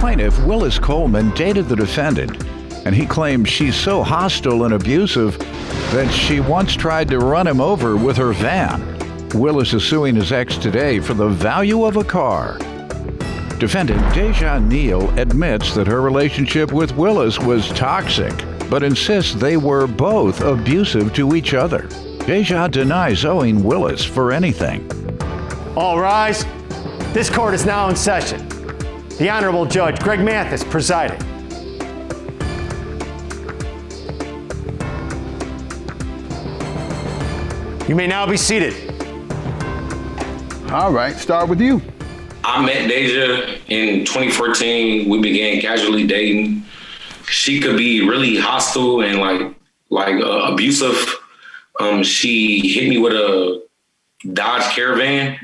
plaintiff, Willis Coleman, dated the defendant, and he claims she's so hostile and abusive that she once tried to run him over with her van. Willis is suing his ex today for the value of a car. Defendant Deja Neal admits that her relationship with Willis was toxic, but insists they were both abusive to each other. Deja denies owing Willis for anything. All rise. This court is now in session. The Honorable Judge Greg Mathis presiding. You may now be seated. All right, start with you. I met Deja in 2014. We began casually dating. She could be really hostile and abusive. She hit me with a Dodge Caravan.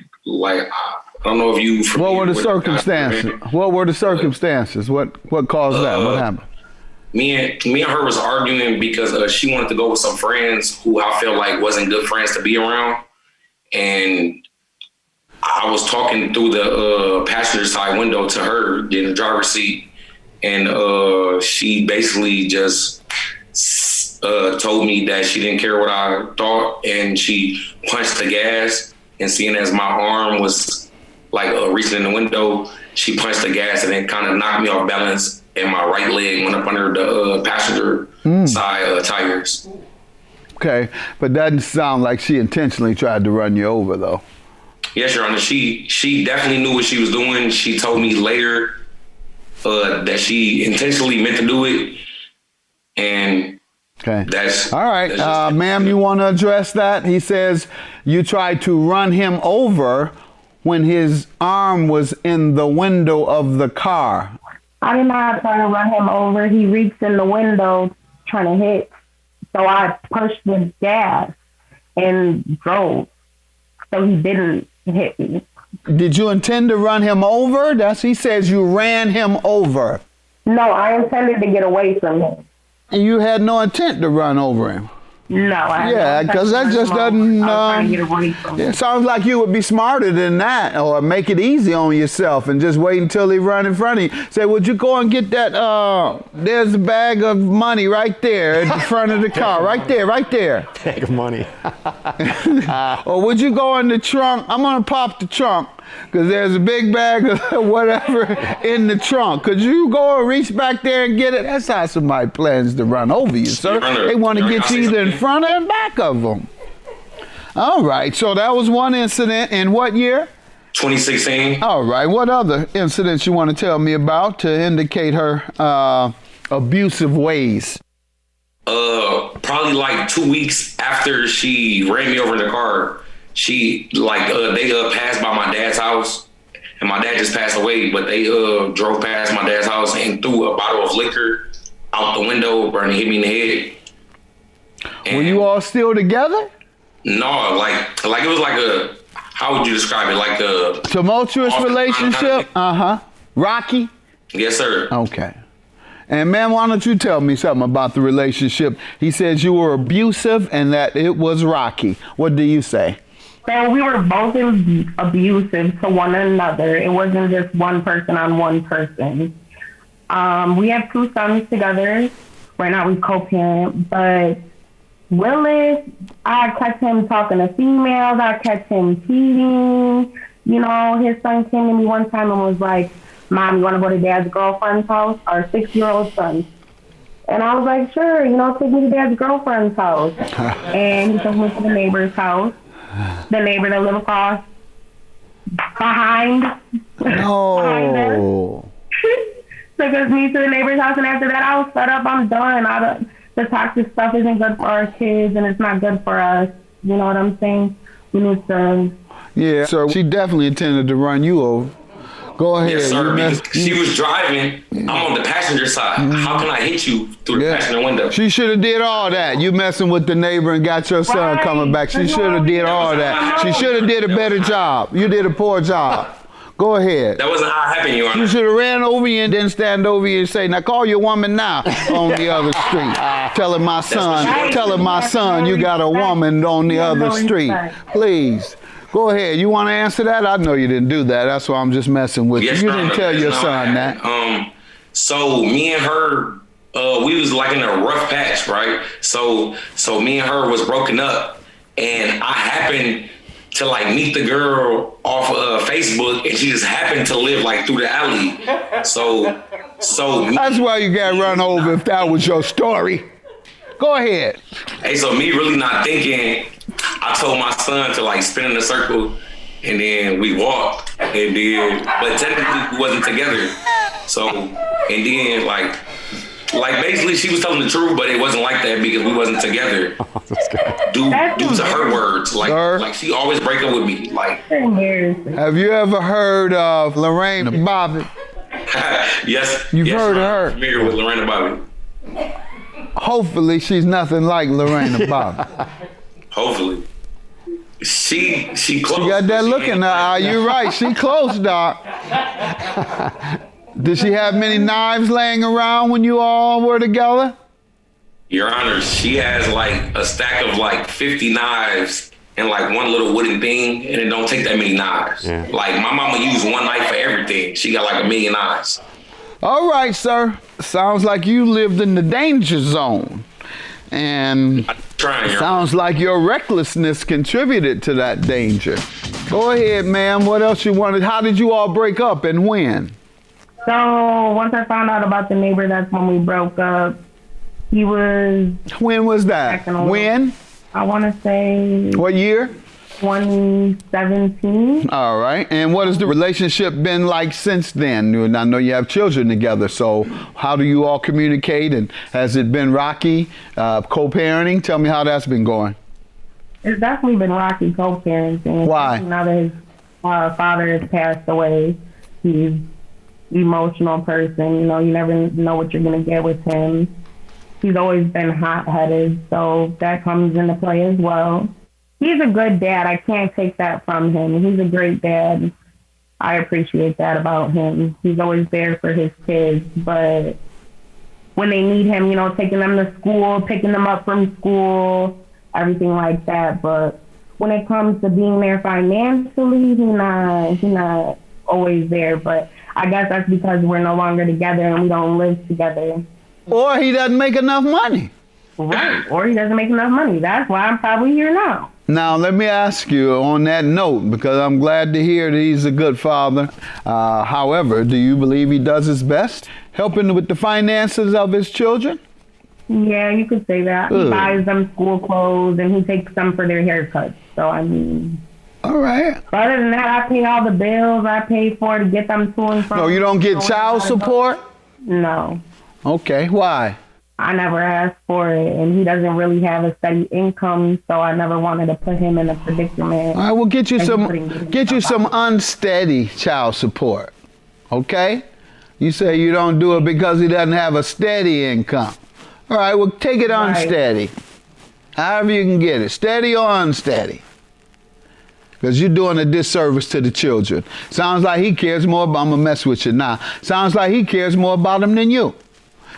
I don't know if you. What were the circumstances? What were the circumstances? What caused that? What happened? Me and her was arguing because she wanted to go with some friends who I felt like wasn't good friends to be around, and I was talking through the passenger side window to her in the driver's seat, and she basically just told me that she didn't care what I thought, and she punched the gas. And seeing as my arm was reaching in the window, she punched the gas and then kind of knocked me off balance, and my right leg went up under the passenger side tires. Okay, but that doesn't sound like she intentionally tried to run you over, though. Yes, Your Honor. She definitely knew what she was doing. She told me later that she intentionally meant to do it, and that's all right. Ma'am, you want to address that? He says you tried to run him over when his arm was in the window of the car. I did not try to run him over. He reached in the window trying to hit, so I pushed the gas and drove, so he didn't hit me. Did you intend to run him over? He says you ran him over. No, I intended to get away from him. And you had no intent to run over him? No. Because that just doesn't. Trying to get away from him. It sounds like you would be smarter than that, or make it easy on yourself and just wait until he run in front of you. Say, would you go and get that? There's a bag of money right there at the front of the car, right there. Bag of money. Or would you go in the trunk? I'm gonna pop the trunk, because there's a big bag of whatever in the trunk. Could you go and reach back there and get it? That's how somebody plans to run over you, sir. They want to get you either in front or in back of them. All right, so that was one incident. In what year? 2016. All right, what other incidents you want to tell me about to indicate her abusive ways? Probably 2 weeks after she ran me over in the car, they passed by my dad's house, and my dad just passed away, but they drove past my dad's house and threw a bottle of liquor out the window and hit me in the head. And were you all still together? No, it was a, how would you describe it? Like a tumultuous relationship? Rocky? Yes, sir. Okay. And ma'am, why don't you tell me something about the relationship? He says you were abusive and that it was rocky. What do you say? So we were both abusive to one another. It wasn't just one person on one person. We have 2 sons together. Right now we co-parent, but Willis, I catch him talking to females. I catch him cheating. His son came to me one time and was like, Mom, you want to go to Dad's girlfriend's house? Our 6-year-old son. And I was like, sure, take me to Dad's girlfriend's house. And he took me to the neighbor's house. The neighbor that lived across behind. No. Took me to the neighbor's house, and after that, I was fed up. I'm done. The toxic stuff isn't good for our kids, and it's not good for us. You know what I'm saying? We need to. Yeah, so she definitely intended to run you over. Go ahead. Yes, sir. She was driving. I'm on the passenger side. How can I hit you through the passenger window? She should have did all that. You messing with the neighbor and got your son coming back. She should have did all that. She should have did a better job. You did a poor job. Go ahead. That wasn't how it happened, Your Honor. You should have ran over you and then stand over you and say, now call your woman now on the other street. Telling my son you got a woman on the other street. Please. Go ahead. You want to answer that? I know you didn't do that. That's why I'm just messing with Yes, you. You Your didn't Honor. tell your No, son I that. haven't. So me and her, we was like in a rough patch, right? So me and her was broken up, and I happened to like meet the girl off Facebook, and she just happened to live like through the alley. So That's why you got run over if that was your story. Go ahead. hey, so me really not thinking, I told my son to like spin in a circle, and then we walked, and then, but technically we wasn't together. So, and then like basically she was telling the truth, but it wasn't like that because we wasn't together. Due to her words, like she always break up with me. Like, Have you ever heard of Lorraine Bobbitt? yes, You've yes, heard of I'm her? familiar with Lorena Bobby. Hopefully she's nothing like Lorraine Bobbitt. Hopefully, she close. She got that look in her eye. You're right. She close, Doc. Did she have many knives laying around when you all were together? Your Honor, she has like a stack of like 50 knives and like one little wooden thing, and it don't take that many knives. Yeah. Like my mama used one knife for everything. She got like 1 million knives. All right, sir. Sounds like you lived in the danger zone. And I'm trying, Your sounds like your recklessness contributed to that danger. Go ahead, ma'am. What else you wanted? How did you all break up and when? So once I found out about the neighbor, that's when we broke up. He was... When was that? When? I want to say... What year? 2017. All right. And what has the relationship been like since then? I know you have children together, so how do you all communicate? And has it been rocky, co-parenting? Tell me how that's been going. It's definitely been rocky co-parenting. Why? Now that his father has passed away, he's an emotional person. You know, you never know what you're going to get with him. He's always been hot-headed, so that comes into play as well. He's a good dad. I can't take that from him. He's a great dad. I appreciate that about him. He's always there for his kids, but when they need him, you know, taking them to school, picking them up from school, everything like that. But when it comes to being there financially, he's not always there. But I guess that's because we're no longer together and we don't live together. Or he doesn't make enough money. Right. Or he doesn't make enough money. That's why I'm probably here now. Now, let me ask you on that note, because I'm glad to hear that he's a good father. However, do you believe he does his best helping with the finances of his children? Yeah, you could say that. He buys them school clothes and he takes them for their haircuts. So, I mean... All right. Other than that, I pay all the bills I pay for to get them to and from... No, you don't get child support? No. Okay, why? I never asked for it, and he doesn't really have a steady income, so I never wanted to put him in a predicament. All right, we'll get you some unsteady child support. Okay? You say you don't do it because he doesn't have a steady income. All right, well, take it unsteady. However you can get it, steady or unsteady. Because you're doing a disservice to the children. Sounds like he cares more about, I'm going to mess with you now. Sounds like he cares more about them than you.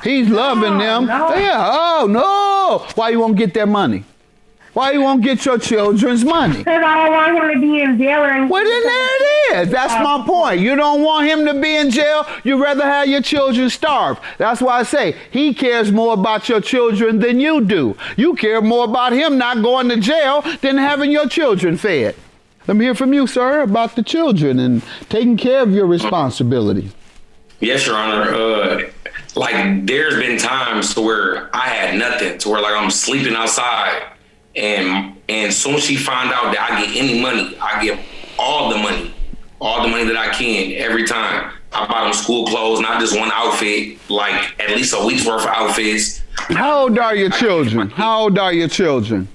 He's loving them. No. Yeah, oh, no. Why you won't get their money? Why you won't get your children's money? Because I don't want him to be in jail or anything. Well, then there it is. That's my point. You don't want him to be in jail. You'd rather have your children starve. That's why I say he cares more about your children than you do. You care more about him not going to jail than having your children fed. Let me hear from you, sir, about the children and taking care of your responsibilities. Yes, Your Honor. Like, there's been times to where I had nothing, to where like I'm sleeping outside, and soon as she find out that I get any money, I get all the money that I can every time. I buy them school clothes, not just one outfit, like at least a week's worth of outfits. How old are your children? How old are your children?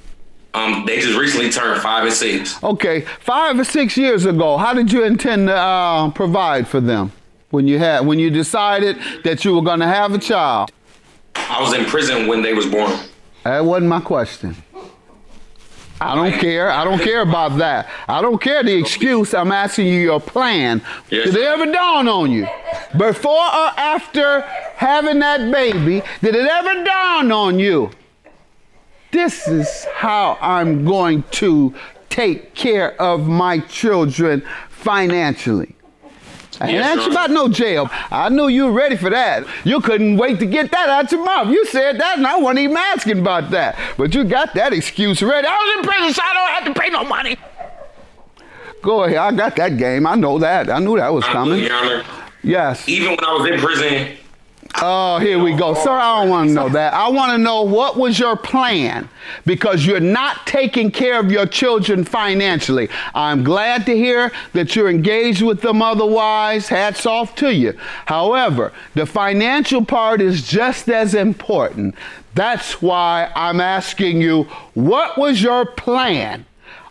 They just recently turned 5 and 6. Okay, 5 or 6 years ago, how did you intend to provide for them when you decided that you were going to have a child? I was in prison when they was born. That wasn't my question. I don't care. I don't care about that. I don't care the excuse. I'm asking you your plan. Yes. Did it ever dawn on you? Before or after having that baby, did it ever dawn on you? This is how I'm going to take care of my children financially? And Yes, that's Your about no jail. I knew you were ready for that. You couldn't wait to get that out your mouth. You said that, and I wasn't even asking about that. But you got that excuse ready. I was in prison, so I don't have to pay no money. Go ahead. I got that game. I know that. I knew that was coming. Your Honor, Yes. even when I was in prison, Oh, here we go. Sir, I don't want to know that. I want to know, what was your plan? Because you're not taking care of your children financially. I'm glad to hear that you're engaged with them otherwise. Hats off to you. However, the financial part is just as important. That's why I'm asking you, what was your plan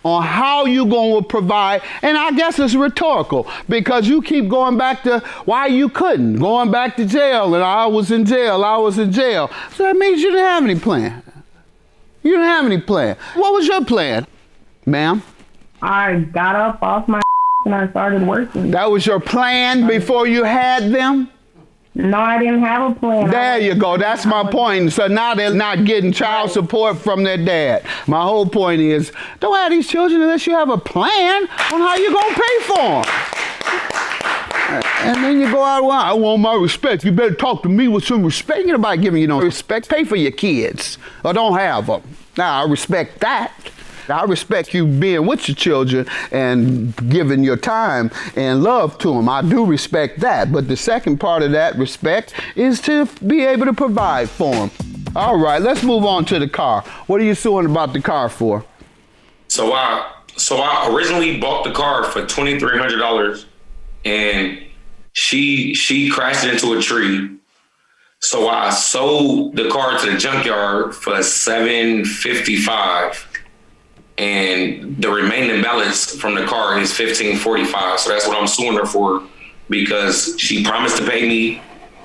on how you going to provide? And I guess it's rhetorical, because you keep going back to why you couldn't, going back to jail, and I was in jail. So that means you didn't have any plan. You didn't have any plan. What was your plan, ma'am? I got up off my and I started working. That was your plan before you had them? No, I didn't have a plan. There you go. That's my point. So now they're not getting child support from their dad. My whole point is, don't have these children unless you have a plan on how you're going to pay for them. And then you go out, well, I want my respect. You better talk to me with some respect. Ain't nobody giving you no respect. Pay for your kids or don't have them. Now, I respect that. I respect you being with your children and giving your time and love to them. I do respect that. But the second part of that respect is to be able to provide for them. All right, let's move on to the car. What are you suing about the car for? So I originally bought the car for $2,300, and she crashed into a tree. So I sold the car to the junkyard for $755. And the remaining balance from the car is $1,545. So that's what I'm suing her for, because she promised to pay me.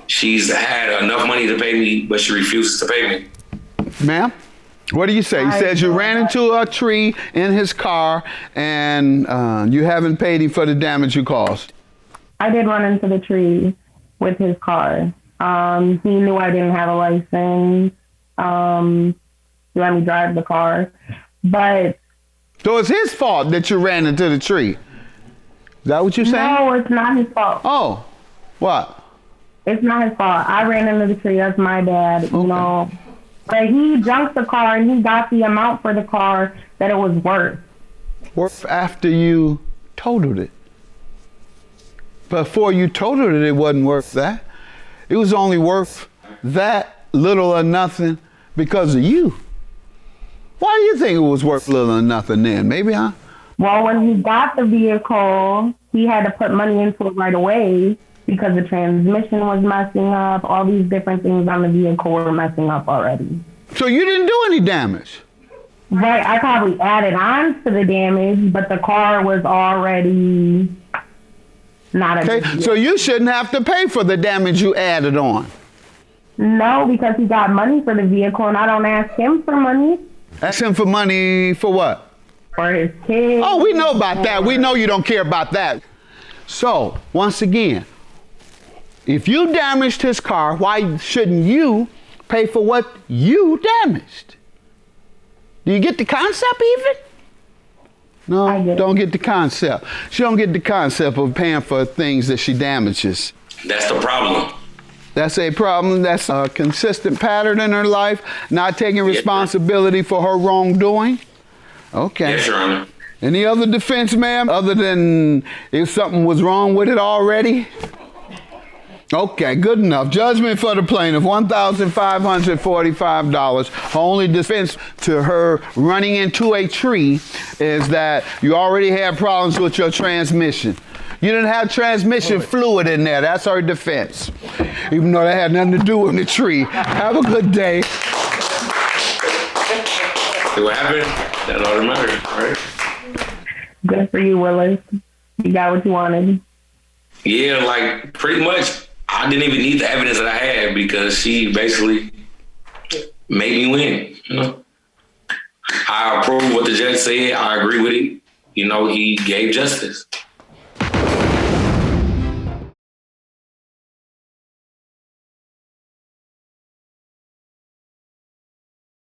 She's had enough money to pay me, but she refuses to pay me. Ma'am, what do you say? He says you ran into a tree in his car and you haven't paid him for the damage you caused. I did run into the tree with his car. He knew I didn't have a license. He let me drive the car. But so it's his fault that you ran into the tree. Is that what you're saying? no, it's not his fault. Oh, what? It's not his fault. I ran into the tree. That's my bad. Okay. You know, but he junked the car and he got the amount for the car that it was worth. Worth after you totaled it. Before you totaled it, it wasn't worth that. It was only worth that little or nothing because of you. Why do you think it was worth little or nothing then? Maybe, huh? Well, when he got the vehicle, he had to put money into it right away because the transmission was messing up. All these different things on the vehicle were messing up already. So you didn't do any damage? Right, I probably added on to the damage, but the car was already not a big Okay, deal. so you shouldn't have to pay for the damage you added on. No, because he got money for the vehicle and I don't ask him for money. Ask him for money for what? For his kids. Oh, we know about that. We know you don't care about that. So, once again, if you damaged his car, why shouldn't you pay for what you damaged? Do you get the concept even? No, I get it. don't get the concept. She don't get the concept of paying for things that she damages. That's the problem. That's a problem. That's a consistent pattern in her life, not taking responsibility for her wrongdoing. Okay. Yes, Your Honor. Any other defense, ma'am, other than if something was wrong with it already? Okay, good enough. Judgment for the plaintiff, $1,545. Her only defense to her running into a tree is that you already had problems with your transmission. You didn't have transmission fluid in there. That's her defense. Even though that had nothing to do with the tree. Have a good day. See what happened? That's all that matters, right? Good for you, Willis. You got what you wanted. Yeah, like pretty much I didn't even need the evidence that I had because she basically made me win, you know. I approve what the judge said. I agree with it. You know, he gave justice.